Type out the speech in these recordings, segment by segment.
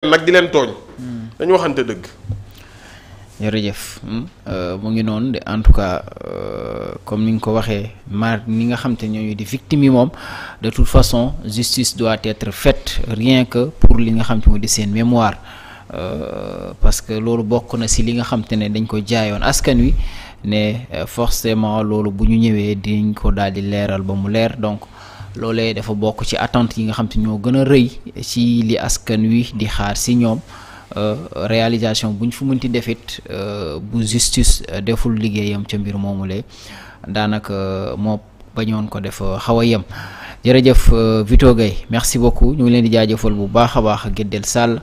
nag di leen tooñ. dañu waxante dëgg. jërëjëf mu ngi noonu de en tout cas comme ni nga ko waxee ni nga xam te ñooñu di victime yi moom de toute façon justice doit être faite rien que pour li nga xam te mu di seen mémoire parce que loolu bokk na si li nga xam te ne dañ ko jaayoon askan wi ne forcément loolu bu ñu ñëwee dinañ ko daal di leeral ba mu leer donc loolee dafa bokk ci attente yi nga xam te ñoo gën a rëy ci li askan wi di xaar si ñoom. Réalisation bu ñu fu mënti defit bu justice deful liggéeyam ca mbir moomulee daanaka moo bañoon ko def xaw a yem jërëjëf Vito Gaye merci beaucoup ñu ngi leen di jaajëfal bu baax a baax Gédel Sall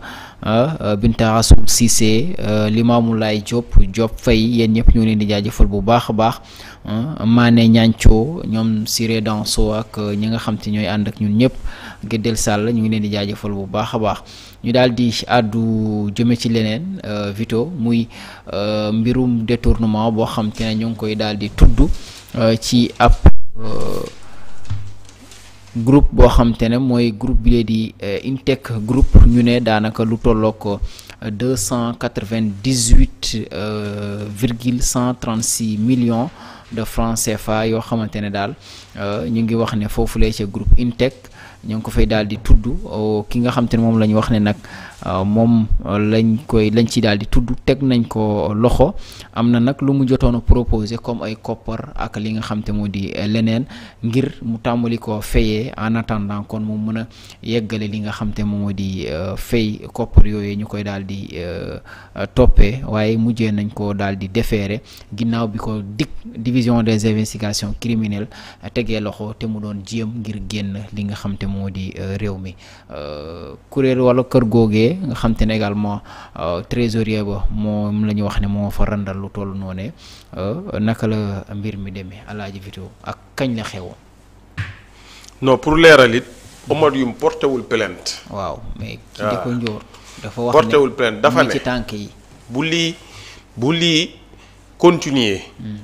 Binta Rasoul Cissé Limamoulaye Diop Faye yéen ñëpp ñu ngi leen di jaajëfal bu baax a baax Mané Ñancoo ñoom Siré Danso ak ñi nga xam te ñooy ànd ak ñun ñëpp Gédel Sall ñu ngi leen di jaajëfal bu baax a baax ñu daal di àddu jëme ci leneen Vito muy mbirum détournement boo xam te ne ñu ngi koy daal di tudd ci ab groupe boo xam te ne mooy groupe bi di Intech groupe ñu ne daanaka lu tollook 298 virgule 136 millions de francs CFA yoo xamante ne daal ñu ngi wax ne foofulee ca groupe Intech ñu ngi ko fay daal di tudd ki nga xam te ne moom la ñu wax ne nag moom lañ ci daal di tudd teg nañ ko loxo am na nag lu mu jotoon a proposé comme ay koppar ak li nga xam te moo di leneen ngir mu tàmbali ko fayee en attendant kon mu mën a yeggale li nga xam te moo di fay koppar yooyu ñu koy daal di toppee waaye mujjee nañ ko daal di déféré ginnaaw bi ko division des investigations criminelles tegee loxo te mu doon jéem ngir génn li nga xam te moo di réew mi kuréel wala kër googee nga xam te ne également trésorier ba moom la ñu wax ne moo fa randal lu toll noonu naka la mbir mi demee Alaaji Vito ak kañ la xewoon. non pour leeral it Omar Youm portewul plainte. waaw mais ki di ko njóor dafa wax ne portewul plainte dafa ne ci tànk yi. bu lii continuer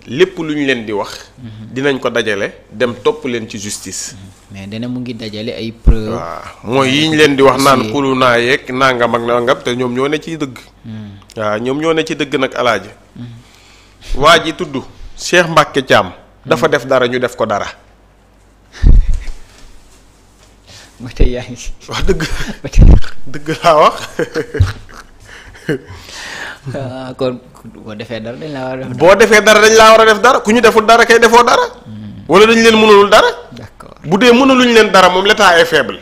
lépp lu ñu leen di wax. dinañ ko dajale dem topp leen ci justice. mais dana mu ngi dajale ay preuves. waaw mooy yi ñu leen di wax naan xulu naa yeeg nangam ak nangam te ñoom ñoo ne ciy dëgg. waaw ñoom ñoo ne ci dëgg nag alaaji. waa ji tudd Cheikh Mbacke Thiam. dafa def dara ñu def ko dara. ba tey yaa ngi wax dëgg. dëgg laa wax. kon boo defee dara dañ laa war a def dara. boo defee dara dañ laa war a def dara ku ñu deful dara kay defoo dara. wala dañ leen mënalul dara. d'accord bu dee mënaluñ leen dara moom l'état est faible.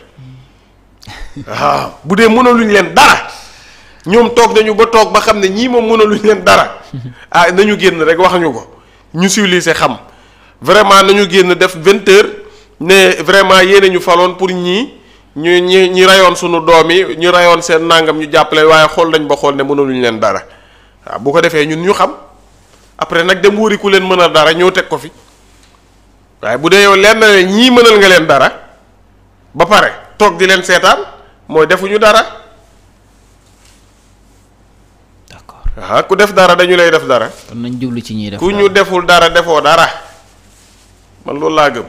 waaw bu dee mënaluñ leen dara ñoom toog nañu ba toog ba xam ne ñii moom mënaluñ leen dara. ah nañu génn rek wax ñu ko ñu civilisé xam vraiment nañu génn def 20 heures ne vraiment yéene ñu faloon pour ñi rayoon sunu doom yi ñu rayoon seen nangam ñu jàppale waaye xool nañ ba xool ne mënaluñ leen dara waaw bu ko defee ñun ñu xam après nag dem wóori ku leen mën a dara ñëw teg ko fi. waaye bu dee yow lenn ne ñii mënal nga leen dara ba pare toog di leen seetaan mooy defuñu dara. d'accord ah ku def dara dañu lay def dara. kon nañ jublu ci ñiy def ku ñu deful dara defoo dara man loolu laa gëm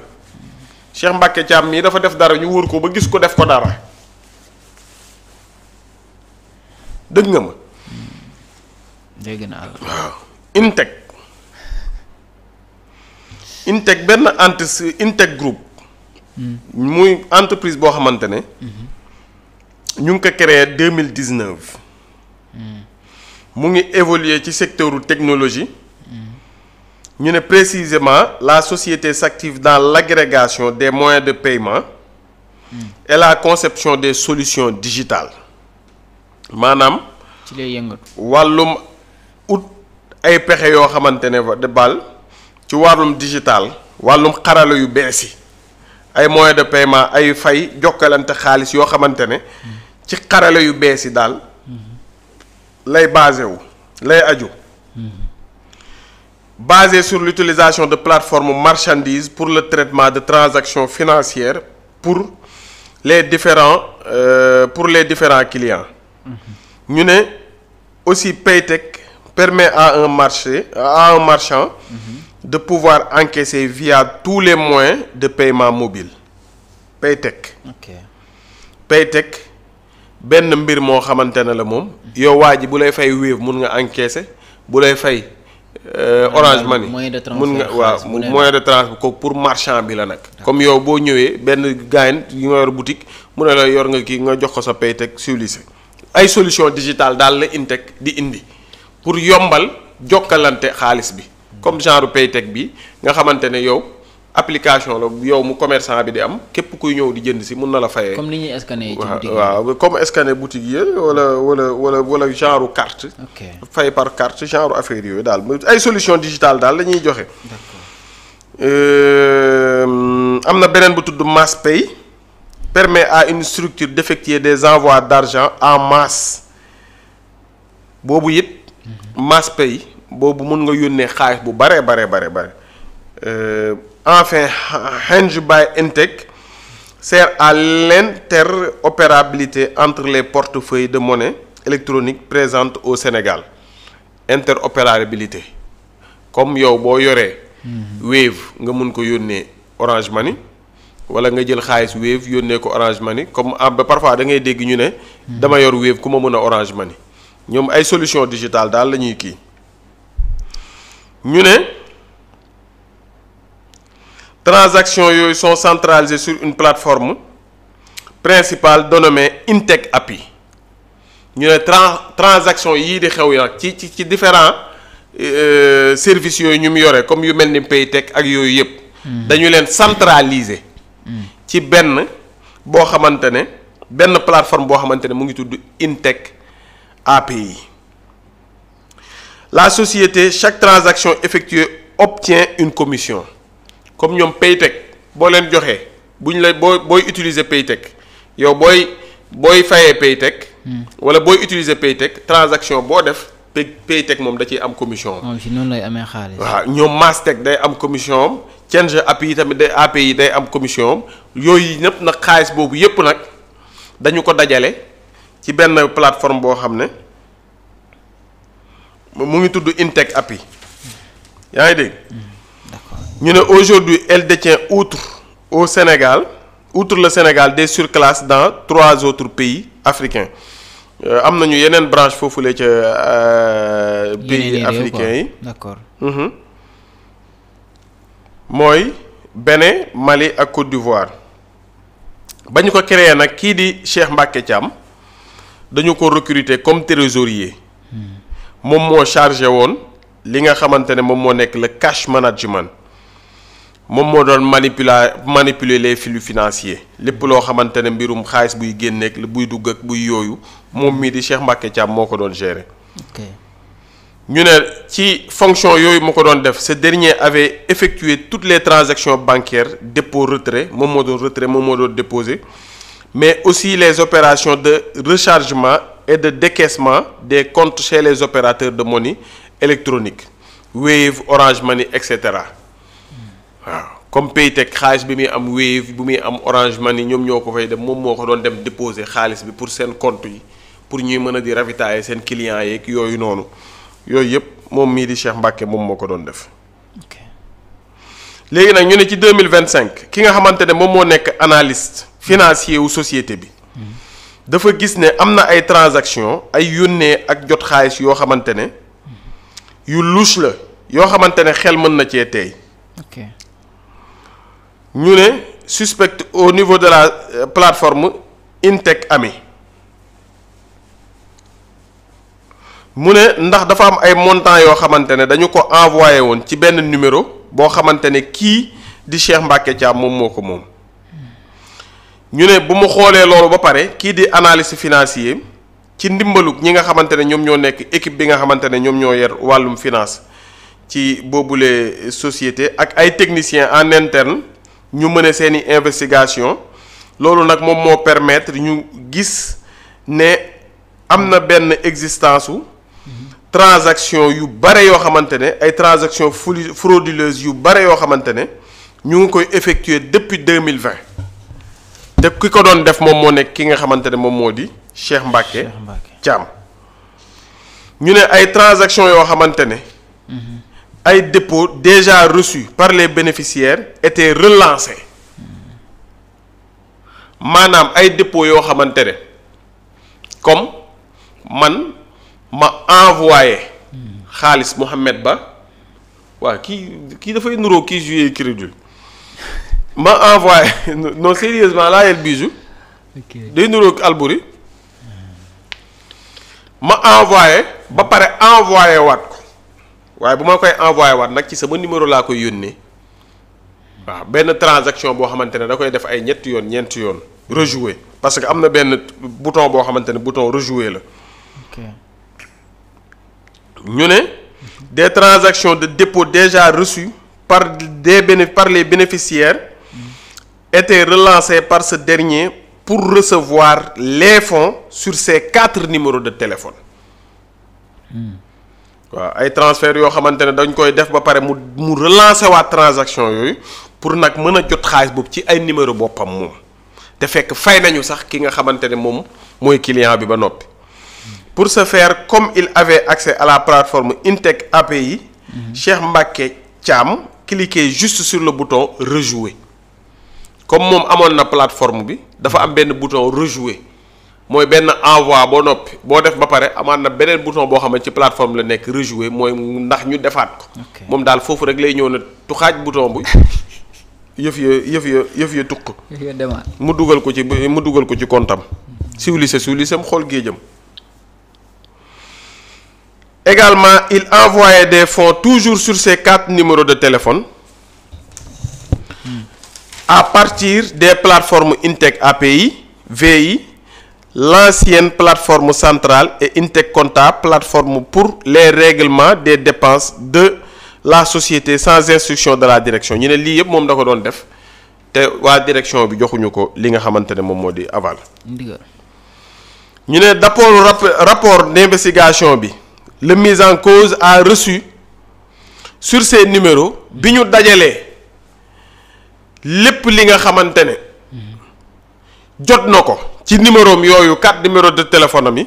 Cheikh Mbacke Thiam mii dafa def dara ñu wóor ko ba gis ko def ko dara dëgg nga ma. dégg naa la. waaw Intech benn Intech groupe. muy entreprise boo xamante ne. ñu ngi ko créé 2019. mu ngi évoluer ci secteur technologie. ñu ne précisément la société s'active dans l'agrégation des moyens de paiement. et la conception des solutions digitales. maanaam. ci lay yëngatu. wàllum ut ay pexe yoo xamante ne de bal ci wàllum digital wàllum xarala yu bees yi ay moyens de paiement ay fay jokkalante xaalis yoo xamante ne ci xarala yu bees yi daal lay basé wu lay aju basé sur l'utilisation de plateformes marchandises pour le traitement de transactions financières pour les différents clients ñu ne aussi Paytech permet à un marchand de pouvoir encaisser via tous les moyens de paiement mobile. Paytech. ok Paytech benn mbir moo xamante ne la moom yow waa ji bu lay fay Wave mun nga encaisser bu lay fay Orange Money mun nga waaw moyen de transfert ko pour marchand bi la nag comme yow boo ñëwee benn gaayen yi nga yor boutique mu ne la yor nga kii nga jox ko sa Paytech Sulise ay solution digitale daal la Intech di indi pour yombal jokkalante xaalis bi comme genre Paytech bi nga xamante ne yow application la yow mu commerçant bi di am képp kuy ñëw di jënd si mun na la fayee. comme ni ñuy scanner ci boutique yi waaw comme scanner boutique yi wala genre carte. fay par carte genre affaire yooyu daal ay solution digitale daal la ñuy joxe. am na beneen bu tudd MassPay permet à une structure d'effectuer des envois d'argent en masse boobu it. MassPay boobu mun nga yónnee xaalis bu bare. Enfin, Henge by Intech sert à l'interopérabilité entre les portefeuilles de monnaie électronique présentes au Sénégal. Interopérabilité comme yow boo yoree Wave nga mun ko yónnee Orange Money wala nga jël xaalis Wave yónnee ko Orange Money comme parfois da ngay dégg ñu ne dama yor Wave ku ma mën a Orange Money ñoom ay solution digitale daal la ñuy kii ñu ne transactions yooyu sont centralisées sur une plateforme principale dénommée Intech API ñu ne transaction yii di xew nag ci différents services yooyu ñu mu yore comme yu mel ni Paytech ak yooyu yëpp dañu leen centraliser ci benn boo xamante ne benn plateforme boo xamante ne mu ngi tudd Intech API. La société chaque transaction effectuée obtient une commission comme ñoom Paytech boo leen joxee bu ñu la booy utiliser Paytech yow booy fayee Paytech wala booy utiliser Paytech transaction boo def Paytech moom da ciy am commission am. si noonu lay amee xaalis. waaw ñoom Mastek day am commission am Change API tamit API day am commission am yooyu ñëpp nag xaalis boobu yëpp nag dañu ko dajale ci benn plateforme boo xam ne mu ngi tudd Intech API yaa ngi dégg. ñu ne aujourd'hui elle détient outre le Sénégal des surclasses dans 3 autres pays africains am nañu yeneen branche foofule ca pays africains yi. d'accord. mooy Bénin Mali ak Côte d'Ivoire ba ñu ko créé nag kii di Cheikh Mbacké Thiam dañu ko recruter comme trésorier moom moo chargé woon li nga xamante ne moom moo nekk le cash management. moom moo doon manipuler les flux financiers lépp loo xamante ne mbirum xaalis buy génneeg buy dugg ak buy yooyu moom mii di Cheikh Mbacké Thiam moo ko doon gérer. ñu ne ci fonction yooyu mu ko doon def ce dernier avait effectué toutes les transactions bancaires dépôt retrait moom moo doon déposer mais aussi les opérations de rechargement et de décaissement des comptes chez les opérateurs de monnaie électronique Wave Orange Money et cetera. waaw comme Paytech xaalis bi muy am Wave bi muy am Orange Money ñoom ñoo ko fay dem moom moo ko doon dem déposer xaalis bi pour seen compte yi pour ñuy mën a di ravitailler seen clients yeeg yooyu noonu yooyu yëpp moom mii di Cheikh Mbacké moom moo ko doon def. léegi nag ñu ne ci 2025 ki nga xamante ne moom moo nekk analyste financier wu société bi dafa gis ne am na ay transactions ay yónnee ak jot xaalis yoo xamante ne yu louche la yoo xamante ne xel mën na cee tey. ñu ne suspecte au niveau de la plateforme Intech AMI mu ne ndax dafa am ay montants yoo xamante ne dañu ko envoyé woon ci benn numéro boo xamante ne kii di Cheikh Mbacké Thiam moom moo ko moom ñu ne bu mu xoolee loolu ba pare kii di analyste financier ci ndimbalug ñi nga xamante ne ñoom ñoo nekk équipe bi nga xamante ne ñoom ñoo yer wàllum finance ci boobule société ak ay techniciens en interne ñu mëne seeni investigation loolu nag moom moo permettre ñu gis ne am na benn existence u transaction yu bare yoo xamante ne ay transaction frauduleuses yu bare yoo xamante ne ñu ngi koy effectuer depuis 2020 te ki ko doon def moom moo nekk ki nga xamante ne moom moo di Cheikh Mbacké Thiam ñu ne ay transaction yoo xamante ne ay dépôts déjà reçus par les bénéficiaires étaient relancés maanaam ay dépôts yoo xamante ne comme man ma envoyé xaalis Mouhamed Ba waaw kii dafay nuroo kii joué crédit ma envoyé non sérieusement laayel Bijou day nuroo Albouri ma envoyé ba pare envoyé waat ko waaye bu ma koy envoyé waat nag ci sama numéro laa koy yónnee waaw benn transaction boo xamante ne da koy def ay ñeenti yoon ñeenti yoon rejouer parce que am na benn bouton boo xamante ne bouton rejouer la ñu ne des transactions de dépôt déjà reçues par les bénéficiaires étaient relancées par ce dernier pour recevoir les fonds sur ces 4 numéros de téléphone waaw ay transfert yoo xamante ne dañ koy def ba pare mu relancer waat transaction yooyu pour nag mën a jot xaalis boobu ci ay numéro boppam moom te fekk fay nañu sax ki nga xamante ne moom mooy client bi ba noppi. Pour ce faire, comme il avait accès à la plateforme Intech API, Cheikh Mbacké Thiam cliquait juste sur le bouton rejouer. Comme moom amoon na plateforme bi dafa am benn bouton rejouer mooy benn envoi boo noppi boo def ba pare amaan na beneen bouton boo xam ne ci plateforme la nekk rejouer mooy ndax ñu defaat ko. moom daal foofu rek lay ñëw na tuxaaj bouton bu yëf ya tukk. mu dugal ko ci comptam. siwlisam xool géejam. Également, il envoyait des fonds toujours sur ces 4 numéros de téléphone à partir des plateformes Intech API, VI, l'ancienne plateforme centrale et Intech Compta, plateforme pour les règlements des dépenses de la société sans instruction de la direction. ñu ne lii yëpp moom da ko doon def te waa direction bi joxuñu ko li nga xamante ne moom moo di aval. ñu ne d'après rapport d'investigation bi. Le mis en cause a reçu sur ces numéros bi ñu dajalee lépp li nga xamante ne jot na ko ci numéro am yooyu 4 numéros de téléphone am yi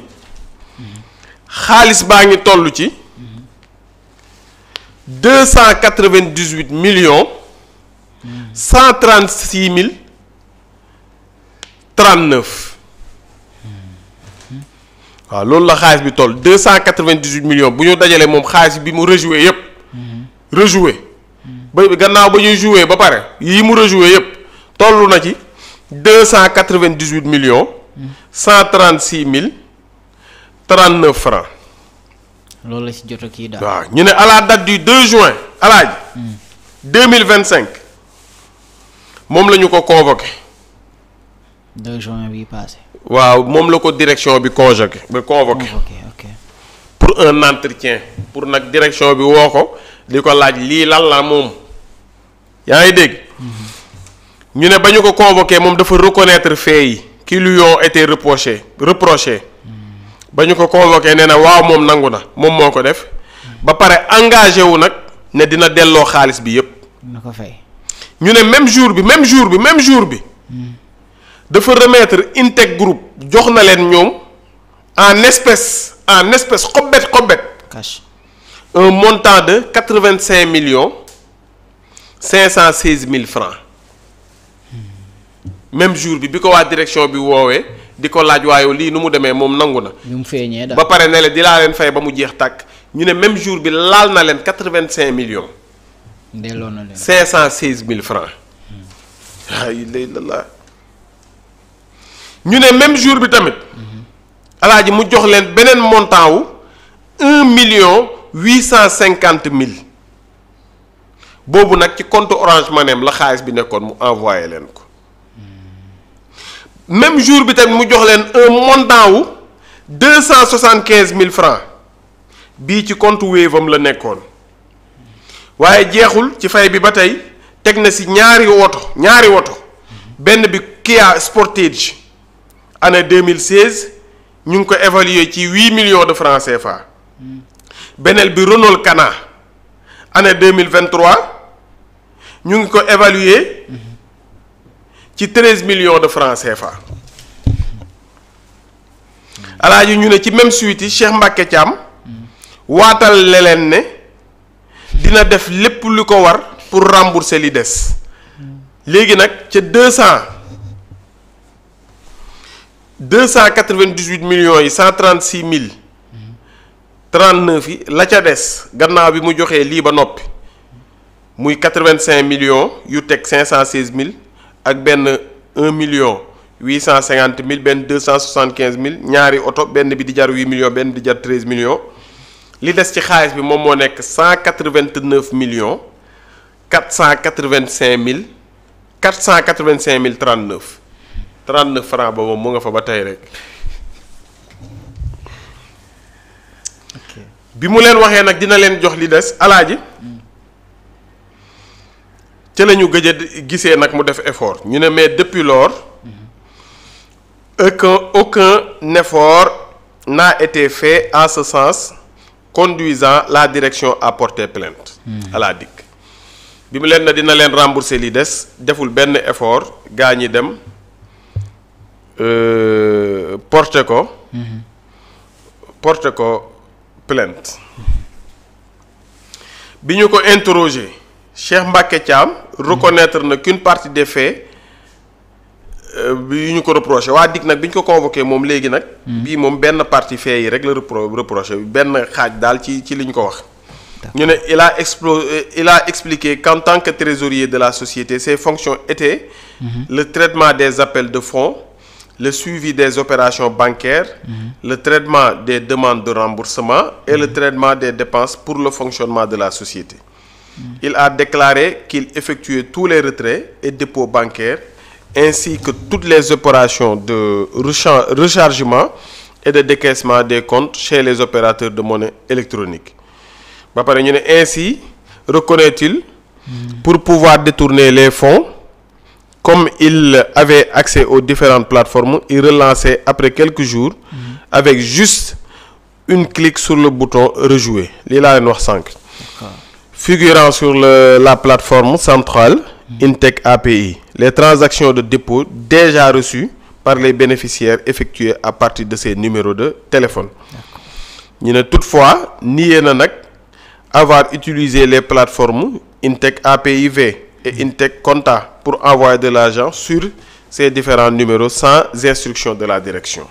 xaalis baa ngi toll ci 298 millions 136 mille 39. waaw loolu la xaalis bi toll 298 millions bu ñu dajalee moom xaalis bi mu rejoué yëpp. rejoué ba gannaaw ba ñuy joué ba pare yii mu rejoué yëpp toll na ci 298 millions 136 mille 39 francs. loolu la ci jot a kii daal. waaw ñu ne à la date du 2 juin alaaji 2025 moom la ñu ko convoqué. 2 juin bi passé. waaw moom la ko direction bi convoqué. ok. pour un entretien pour nag direction bi woo ko di ko laaj lii lan la moom yaa ngi dégg. ñu ne ba ñu ko convoqué moom dafa reconnaître faits yi qui lui ont été reprochés ba ñu ko convoqué nee na waaw moom nangu na moom moo ko def ba pare engagé wu nag ne dina delloo xaalis bi yépp. na ko fay. ñu ne même jour bi. dafa remettre Intech Group jox na leen ñoom en espèce xobbet cash un montant de 85 millions 516 mille francs même jour bi ko waa direction bi woowee di ko laaj waaye lii nu mu demee moom nangu na. ñu mu feeñee daal ba pare ne la di laa leen fay ba mu jeex tàkk ñu ne même jour bi laal na leen 85 millions. delloo na leen 516 mille francs. la ñu ne même jour bi tamit alaaji mu jox leen beneen montant wu 1,850,000 boobu nag ci compte Orange Money la xaalis bi nekkoon mu envoyé leen ko même jour bi tamit mu jox leen un montant wu 275,000 francs bii ci compte Wave am la nekkoon waaye jeexul ci fay bi ba tey teg na si ñaari woto benn bi Kia Sportage année 2016 ñu ngi ko évaluer ci 8 millions de francs CFA beneen bi Renault Kana année 2023 ñu ngi ko évaluer ci 13 millions de francs CFA alaaji ñu ne ci même suite yi Cheikh Mbacké Thiam waatal leen ne dina def lépp lu ko war pour rembourser li des léegi nag ca 298 millions yi 136 000 39 yi la ca des gannaaw bi mu joxee lii ba noppi muy 85 millions yu teg 516 000 ak benn 1 million 850 000 benn 275 000 ñaari oto benn bi di jar 8 millions benn bi di jar 13 millions li des ci xaalis bi moom moo nekk 189 millions 485 000 39 francs ba moom mu nga fa ba tey rek. bi mu leen waxee nag dina leen jox li des alaaji ca la ñu gëj a gisee nag mu def effort ñu ne mais depuis lors aucun effort n'a été fait en ce sens conduisant la direction à porter plainte à la DIC. bi mu leen na dina leen rembourser li des deful benn effort gaa ñi dem porter ko plainte bi ñu ko interroger Cheikh Mbacké Thiam reconnaître na qu'une partie des faits bi ñu ko reproché waa DIC nag bi ñu ko convoqué moom léegi nag bii moom benn partie faits yi rek la reproché benn xaaj daal ci li ñu ko wax ñu ne il a expliqué qu'en tant que trésorier de la société ses fonctions étaient le traitement des appels de fonds, le suivi des opérations bancaires, le traitement des demandes de remboursement et le traitement des dépenses pour le fonctionnement de la société. Il a déclaré qu'il effectuait tous les retraits et dépôts bancaires ainsi que toutes les opérations de rechargement et de décaissement des comptes chez les opérateurs de monnaie électronique. Ba pare ñu ne ainsi reconnaît-il pour pouvoir détourner les fonds. Comme il avait accès aux différentes plateformes, il relançait après quelques jours avec juste une clic sur le bouton rejouer. Lii laa leen wax sànq. Figurant sur la plateforme centrale Intech API, les transactions de dépôt déjà reçues par les bénéficiaires effectuées à partir de ces numéros de téléphone. ñu ne toutefois nié na nag avoir utilisé les plateformes Intech API-V et Intech Compta pour envoyer de l'argent sur ces différents numéros sans instruction de la direction.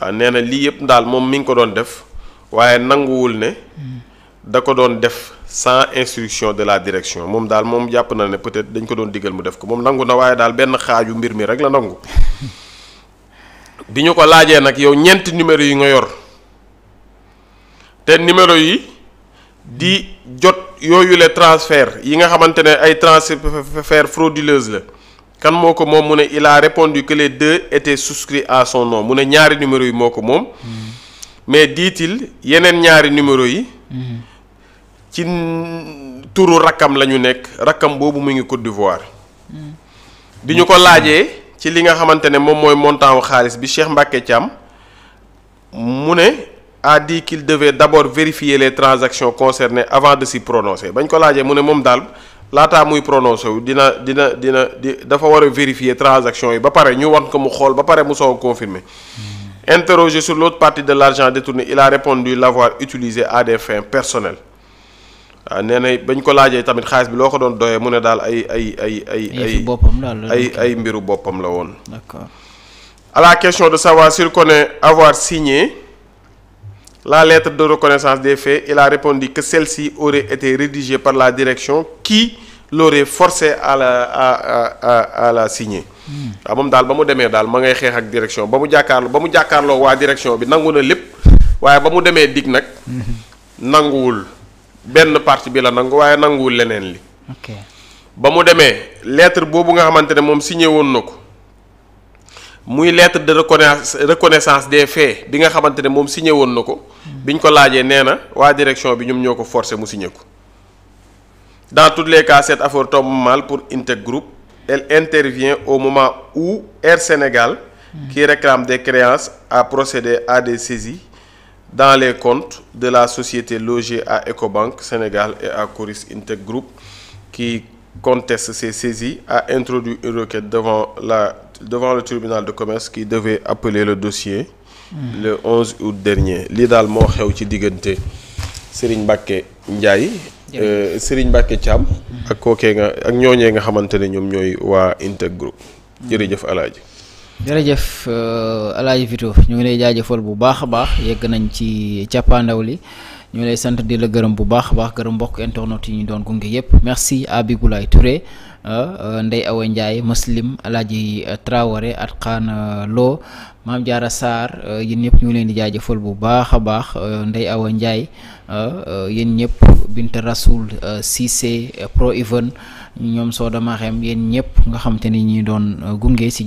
waaw nee na lii yëpp daal moom mi ngi ko doon def waaye nanguwul ne da ko doon def sans instruction de la direction moom daal moom jàpp na ne peut-être dañ ko doon digal mu def ko moom nangu na waaye daal benn xaaju mbir mi rek la nangu. bi ñu ko laajee nag yow ñeenti numéro yi nga yor te numéro yi di jot yooyu les transferts yi nga xamante ne ay transferts frauduleuses la kan moo ko moom mu ne il a répondu que les deux étaient souscrits à son nom mu ne ñaari numéro yi moo ko moom mais dit-il yeneen ñaari numéro yi ci turu rakkam la ñu nekk rakkam boobu mu ngi Côte d'Ivoire bi ñu ko laajee ci li nga xamante ne moom mooy montant wu xaalis bi Cheikh Mbacké Thiam mu ne a dit qu'il devait d'abord vérifier les transactions concernées avant de s'y prononcer bañ ko laajee mu ne moom daal laataa muy prononcé wu dafa war a vérifier transactions yi ba pare ñu wan ko mu xool ba pare mu soog a confirmer. Interrogé sur l'autre partie de l'argent détourné il a répondu l'avoir utilisé à des fins personnelles waaw nee na bañ ko laajee tamit xaalis bi loo ko doon doyee mu ne daal ay mbiru boppam la woon. D'accord. À la question de savoir s'il connaît avoir signé la lettre de reconnaissance des faits, il a répondu que celle-ci aurait été rédigée par la direction qui l'aurait forcé à la signer. waaw moom daal ba mu demee daal ma ngay xeex ak direction ba mu jàkkaarloo waa direction bi nangu na lépp waaye ba mu demee dig nag nanguwul benn partie bi la nangu waaye nanguwul leneen li. ok ba mu demee lettre boobu nga xamante ne moom signé woon na ko. muy lettre de reconnaissance des faits bi nga xamante ne moom signé woon na ko biñ ko laajee nee na waa direction bi ñoom ñoo ko forcé mu signé ko dans tous les cas cette affaire tombe mal pour Intech Group. Elle intervient au moment où Air Sénégal qui réclame des créances a procédé à des saisies dans les comptes de la société logée à Ecobank Sénégal et à Coris Intech Group qui conteste ces saisies a introduit une requête devant le tribunal de commerce qui devait appeler le dossier le 11 août dernier. Lii daal moo xew ci diggante Serigne Mbacké Ndiaye Serigne Mbacké Thiam ak kookee nga ak ñooñee nga xamante ne ñoom ñooy waa Intech Group. Jërëjëf Alaaji jërëjëf Alaaji Vito ñu ngi lay jaajëfal bu baax a baax yegg nañ ci cappaandaw li ñu ngi lay sant di la gërëm bu baax a baax gërëm mbokk internet yi ñu doon gunge yëpp merci à Biboulaye Touré Ndeye Awa Ndiaye Muslim Alaaji Traoré at Xaan Lo Maam Jaara Sarr yéen ñëpp ñu ngi leen di jaajëfal bu baax a baax Ndeye Awa Ndiaye yéen ñëpp Binta Rasoul Cissé Pro Even ñoom Soda Maxem yéen ñëpp nga xam te ni ñi doon gunge si